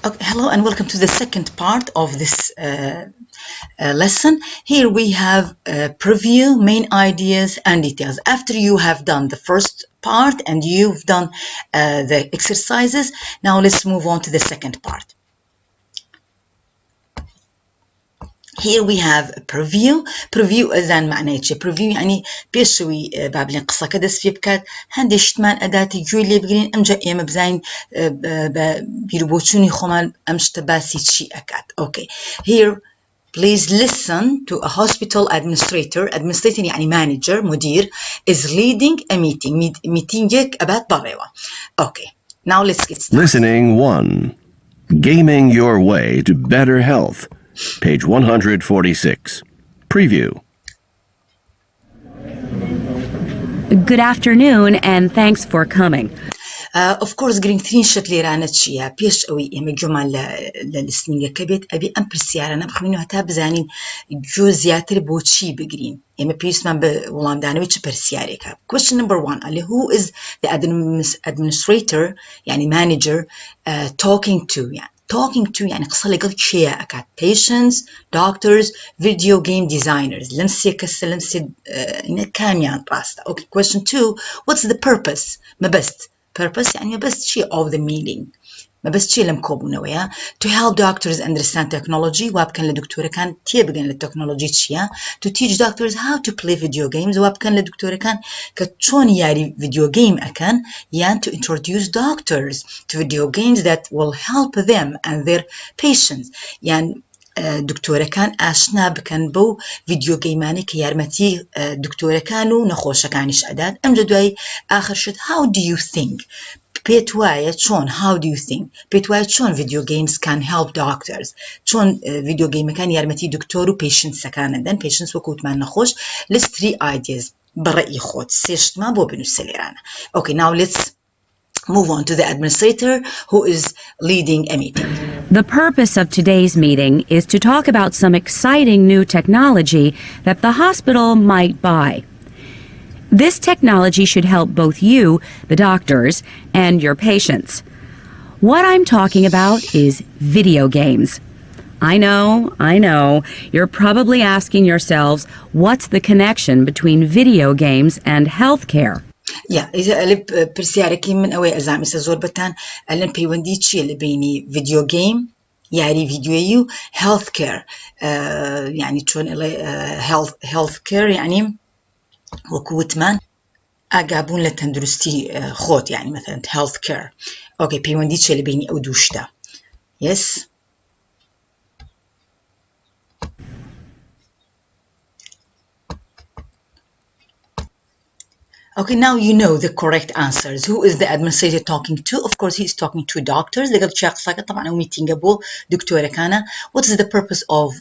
Okay, hello and welcome to the second part of this lesson. Here we have preview, main ideas and details. After you have done the first part and you've done the exercises, now let's move on to the second part. Here we have preview. Preview إذن معناه إيش؟ preview يعني بيشوي بابلين قصة كدس في بكات هندش تمان أداة جولي بقولين أمجا إيم بزين بيربوتشوني خمال أمش تباسي شيء أكاد. Okay. Here please listen to a hospital administrator. Administrator يعني manager مدير is leading a meeting. Meeting about بريوة. Okay. Now let's get started. Listening 1. Gaming your way to better health. Page 146. Preview. Good afternoon and thanks for coming. Of course, green three شت لي رانا تشيا بيش قوي إما جمل للسنين كبيت أبي أم برسيارة أنا بخمينه هتا بزانين جوزياتر بوتشي بجرين إما بيش ما بولان دانوي تش برسيارة كاب. Question number 1 اللي who is the administrator يعني manager talking to يعني talking to يعني قصة لقل شيء أكاد patients, doctors, video game designers لمسي كسر لمسي كان يعني راستا. Okay, question 2 what's the purpose ما بست purpose يعني ما بس شيء of the meeting ما بس شيء لمكوبونه وياه to help doctors understand technology وابكن لدكتورة كان تيبقن للتكنولوجي تشيا to teach doctors how to play video games وابكن لدكتورة كان كتشون ياري video game أكن يعني to introduce doctors to video games that will help them and their patients يعني دكتورة كان آشنا بكن بو فيديو جيماني كيارمتي دكتورة كانوا نخوشة كانش أداد أمجد دوي آخر شد how do you think بيتوايا شون how do you think بيتوايا شون فيديو games can help doctors شون فيديو جيم كان يارمتي دكتور و patients كان then patients وكوت ما نخوش list 3 ideas برأي خود سيشت ما بو بنو سليرانا okay now let's move on to the administrator who is leading a meeting. The purpose of today's meeting is to talk about some exciting new technology that the hospital might buy. This technology should help both you, the doctors, and your patients. What I'm talking about is video games. I know, you're probably asking yourselves, what's the connection between video games and healthcare? يا إذا قلب برسياركي من أوي أزعم إسا بتان ألن بيوندي تشي اللي بيني فيديو جيم يعني فيديو يو health care يعني تشون health care يعني وكوتمان أقابون لتندرستي خوت يعني مثلا health care أوكي بيوندي تشي اللي بيني أو دوشتا yes. Okay, now you know the correct answers. Who is the administrator talking to? Of course, he's talking to doctors. لقد شخص طبعا هو meeting أبو دكتورة كان. What is the purpose of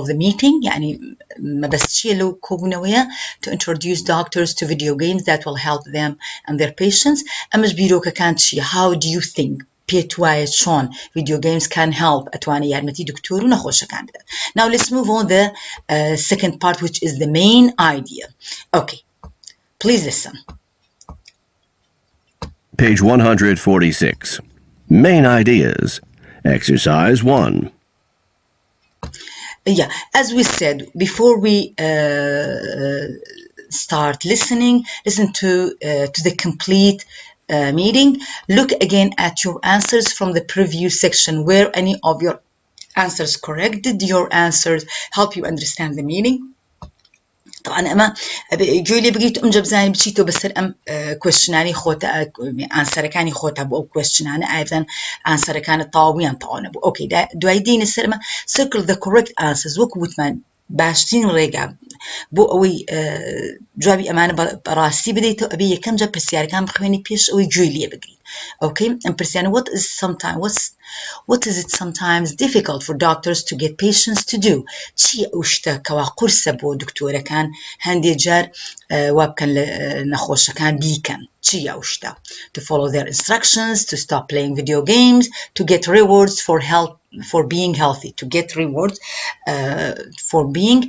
the meeting? يعني ما بس شيء لو كوبنوية to introduce doctors to video games that will help them and their patients. أمش بيروك كانت شيء. How do you think? بيتوايا شون video games can help أتواني يارمتي دكتور ونخوش كان. Now let's move on the second part, which is the main idea. Okay. Please listen. Page 146. Main ideas. Exercise 1. Yeah, as we said, before we start listening, listen to the complete meeting. Look again at your answers from the preview section. Were any of your answers correct? Did your answers help you understand the meaning? طبعا اما جولي بقيت ام جبزاني بشيتو بسر ام كويشناني خوتا انسر كاني خوتا بو كويشناني ايضا انسر كان طاويان طاونا بو اوكي دو ايدين السرما circle the correct answers وكوتمان باشتين ريقا بو اوي جوابي امانه براسي بديتو ابي كم جاب برسيار كان بخويني بيش اوي جولي بقي okay and برسياني what is it sometimes difficult for doctors to get patients to do شي اوشتا كوا قرصة بو دكتورة كان هندي جار وابكن نخوش كان بيكن شي اوشتا to follow their instructions to stop playing video games to get rewards for being healthy to get rewards for being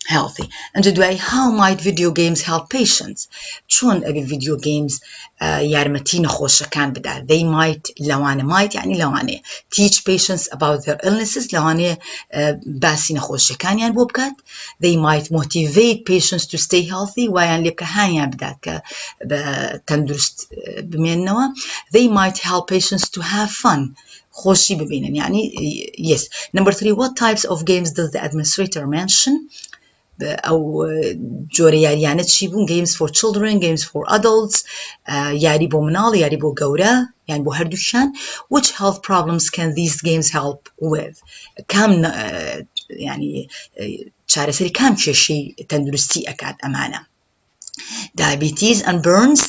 healthy. And دوای how might video games help patients چۆن ئەبێ video games یارمەتی نەخۆشەکان بدا. They might لەوانە might يعني لەوانەیە teach patients about their illnesses لەوانەیە باسی نەخۆشیەکانیان بۆ بکات. They might motivate patients to stay healthy وایان لێ بکە هایان بدات کە تەندروست بمێننەوە. They might help patients to have fun خۆشی ببینن يعني yes. Number 3, what types of games does the administrator mention? أو جۆرە یاریانە چی بوون؟ games for children, games for adults, یاری بۆ مناڵ یاری بۆ گەورە یان بۆ هەردووشان. Which health problems can these games help with? کام يعني چارەسەری کام کێشەی تەندروستی ئەکات ئەمانە؟ Diabetes and burns.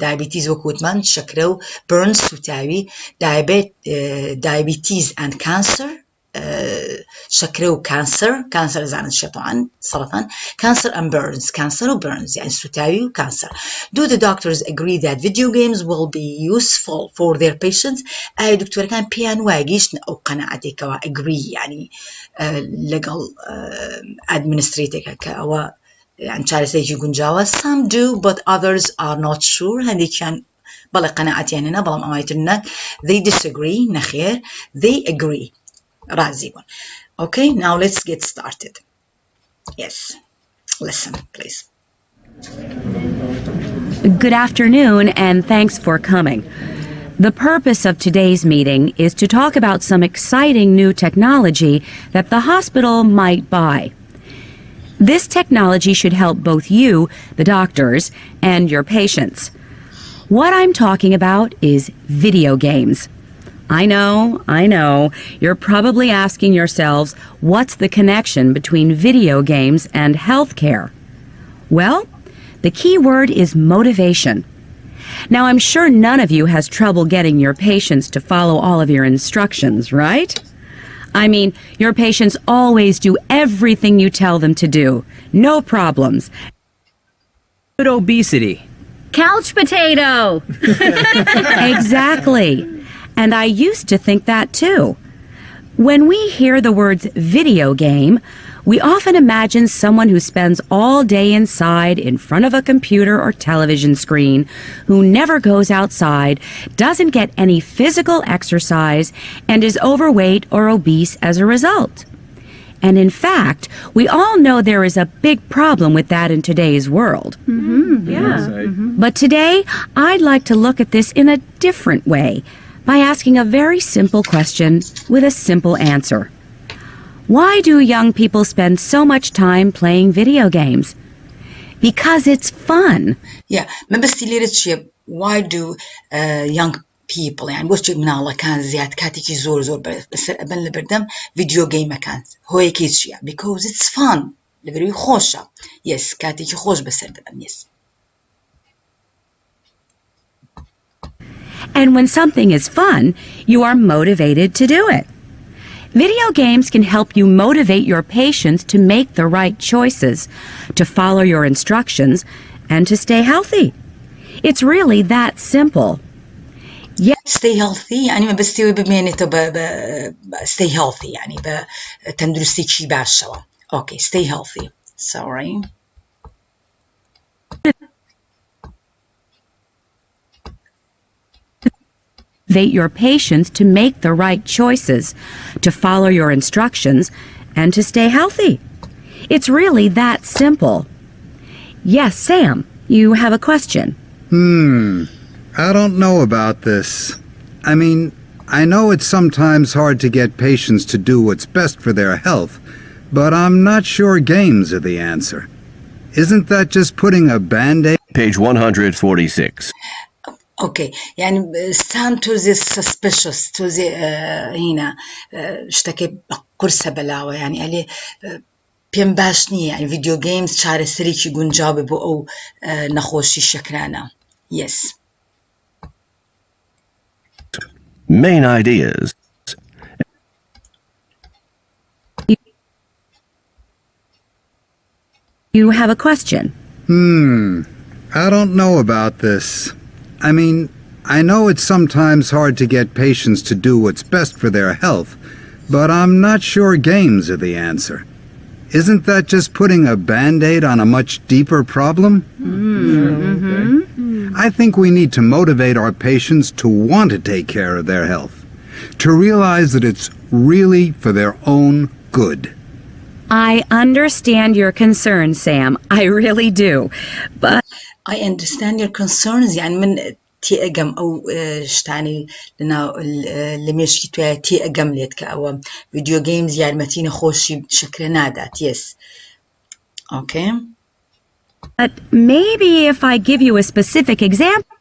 diabetes وەکوتمان شەکرە و burns سوتاوی. diabetes and cancer. شەکرە و cancer زانن طبعا سرطان. cancer and burns cancer و burns يعني سوتاوي و cancer. Do the doctors agree that video games will be useful for their patients? ئایا دکتۆرەکان پێیان وایە گەیشتن ئەو قەناعەتێکەوە agree يعني لەگەڵ administrator کە ئەوە يعني چارەسەرێکی گونجاوە. Some do but others are not sure. هەندێکیان بەڵێ قەناعەتیان هێنا بەڵام ئەوای تر نەک. They disagree نەخێر. They agree راضی بوون. Okay, now let's get started. Yes, listen please. Good afternoon, and thanks for coming. The purpose of today's meeting is to talk about some exciting new technology that the hospital might buy. This technology should help both you, the doctors, and your patients. What I'm talking about is video games. I know. You're probably asking yourselves, what's the connection between video games and healthcare? Well, the key word is motivation. Now, I'm sure none of you has trouble getting your patients to follow all of your instructions, right? I mean, your patients always do everything you tell them to do. No problems. Obesity. Couch potato! Exactly. And I used to think that too. When we hear the words video game, we often imagine someone who spends all day inside in front of a computer or television screen, who never goes outside, doesn't get any physical exercise, and is overweight or obese as a result. And in fact, we all know there is a big problem with that in today's world. But today, I'd like to look at this in a different way, by asking a very simple question with a simple answer. Why do young people spend so much time playing video games? Because it's fun. Yeah, ما بس ليرة شيء why do young people يعني بوش مناڵە كان زياد كاتيكي زور بس أبن لبردم فيديو جيم كان هو يكيد شيء because it's fun لبروي خوشة. yes كاتيكي خوش بس أبن yes. And when something is fun, you are motivated to do it. Video games can help you motivate your patients to make the right choices, to follow your instructions, and to stay healthy. It's really that simple. stay healthy يعني ما بستوي بمينته stay healthy يعني بتندرستي شي باشوا. Okay, stay healthy. Sorry. Motivate your patients to make the right choices, to follow your instructions, and to stay healthy. It's really that simple. Yes, Sam, you have a question. I don't know about this. I mean, I know it's sometimes hard to get patients to do what's best for their health, but I'm not sure games are the answer. Isn't that just putting a band-aid? Page 146. Okay, يعني stand to this suspicious to the هنا اشتكي قرصة بلاوة يعني عليه بيم باشني يعني فيديو جيمز شعر سريكي يقول جاوب أو نخوشي شكرانا. Yes. Main ideas. You have a question. I don't know about this. I mean, I know it's sometimes hard to get patients to do what's best for their health, but I'm not sure games are the answer. Isn't that just putting a Band-Aid on a much deeper problem? I think we need to motivate our patients to want to take care of their health, to realize that it's really for their own good. I understand your concerns, Sam. I really do. But I understand your concerns يعني من تي أجم أو شتاني لنا لمشي تويا تي أجم ليتك أو فيديو جيمز يعني متين خوشي شكل نادات yes okay maybe if I give you a specific example.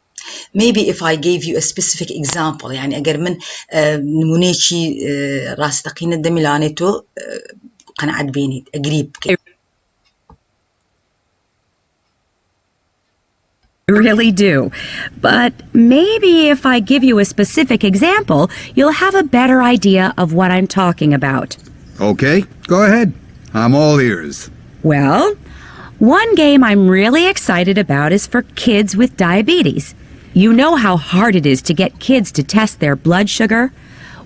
maybe if I gave you a specific example يعني أجر من نمونيشي راس تقين الدميلانيتو قناعد بيني قريب Really do. But maybe if I give you a specific example, you'll have a better idea of what I'm talking about. Okay, go ahead. I'm all ears. Well, one game I'm really excited about is for kids with diabetes. You know how hard it is to get kids to test their blood sugar?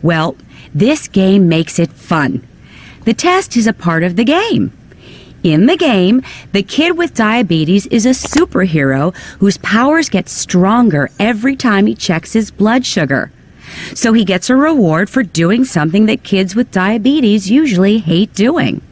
Well, this game makes it fun. The test is a part of the game. In the game, the kid with diabetes is a superhero whose powers get stronger every time he checks his blood sugar. So he gets a reward for doing something that kids with diabetes usually hate doing.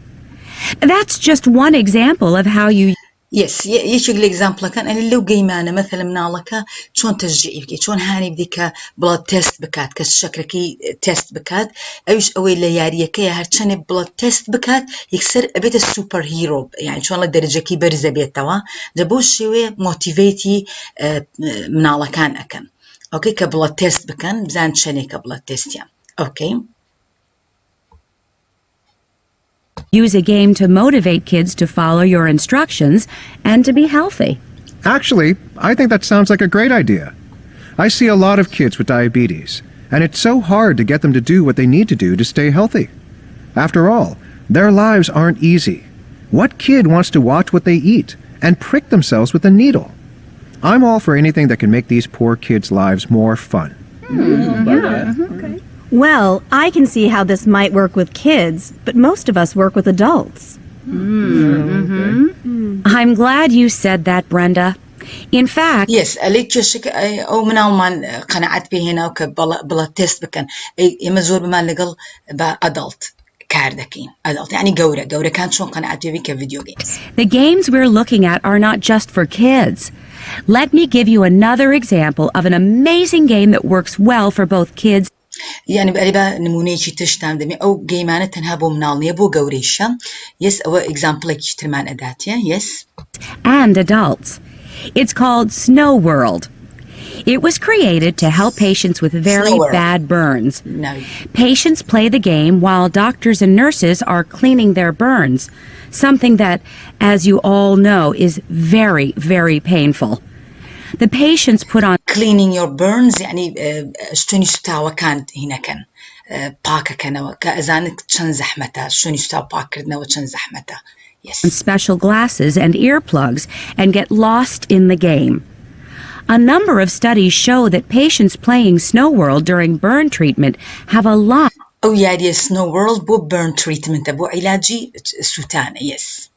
That's just one example of how you Yes, يشغل example كان أنا لو جيمانة مثلا منالك شون تشجيعك شون هاني بديك بلاد تيست بكات كشكركي تيست بكات أيش أوي اللي ياريك يا هرشان بلاد تيست بكات يكسر أبيت السوبر هيرو يعني شون لدرجة كي برزة بيتوا جابوش شوية موتيفيتي منالكان أكن أوكي كبلاد تيست بكان بزان شني كبلاد تيست يعني أوكي use a game to motivate kids to follow your instructions and to be healthy. Actually, I think that sounds like a great idea. I see a lot of kids with diabetes, and it's so hard to get them to do what they need to do to stay healthy. After all, their lives aren't easy. What kid wants to watch what they eat and prick themselves with a needle? I'm all for anything that can make these poor kids' lives more fun. Okay. Well, I can see how this might work with kids, but most of us work with adults. I'm glad you said that, Brenda. In fact, yes أليك شك أو من أول قناعت به هنا وكبلا تيست بكن يمزور بما لقل بأدلت كاردكين أدلت يعني جورة كان شون قناعت به كفيديو جيمز. the games we're looking at are not just for kids. Let me give you another example of an amazing game that works well for both kids يعني بقريبا نمونيشي تشتام دمي أو جيمانة تنهبو منالني بو جوريشة yes أو example like يشترمان أداتيا yes and adults. It's called Snow World. It was created to help patients with very bad burns. no Patients play the game while doctors and nurses are cleaning their burns, something that, as you all know, is very, very painful. The patients put on cleaning your burns يعني شتوني ستاوا كانت هنا كان باكا كان كأزانك تشن زحمته شتوني ستاوا باكرنا وتشن زحمته yes special glasses and earplugs and get lost in the game. A number of studies show that patients playing Snow World during burn treatment have a lot أو يعني Snow World بو burn treatment بو علاجي سوتان yes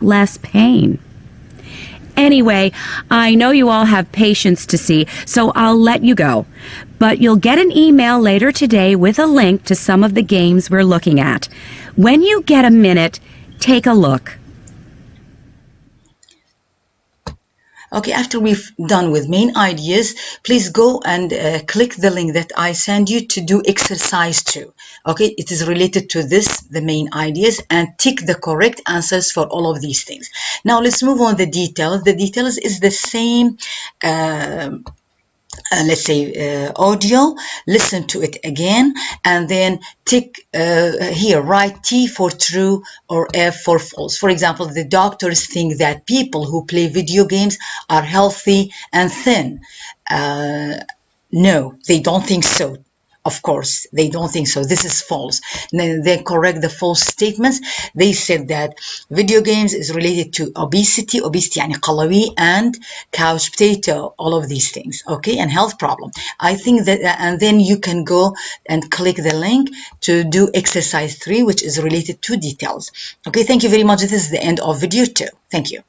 less pain. Anyway, I know you all have patients to see, so I'll let you go. But you'll get an email later today with a link to some of the games we're looking at. When you get a minute, take a look. Okay, after we've done with main ideas, please go and click the link that I send you to do exercise 2. Okay, it is related to this, the main ideas, and tick the correct answers for all of these things. Now let's move on the details. The details is the same let's say audio, listen to it again and then tick here, write T for true or F for false. For example, the doctors think that people who play video games are healthy and thin. No, they don't think so. Of course, they don't think so. This is false. Then they correct the false statements. They said that video games is related to obesity, يعني قلوي, and couch potato, all of these things, okay, and health problem. I think that, and then you can go and click the link to do exercise 3, which is related to details. Okay, thank you very much. This is the end of video 2. Thank you.